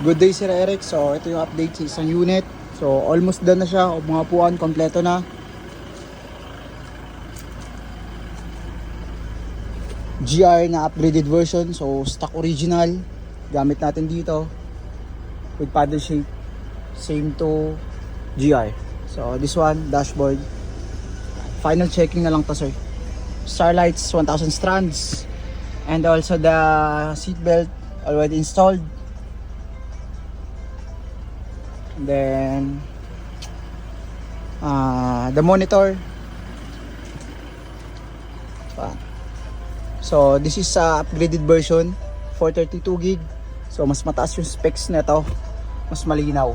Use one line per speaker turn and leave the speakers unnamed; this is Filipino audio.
Good day Sir Eric. So ito yung update sa isang unit. So almost done na siya. Mga upuan kompleto na. GR na upgraded version. So stock original. Gamit natin dito. With paddle shape. Same to GR. So this one, dashboard. Final checking na lang to sir. Starlights 1000 strands. And also the seat belt already installed. And then the monitor. So this is upgraded version 432 gig. So mas mataas yung specs nito, mas malinaw.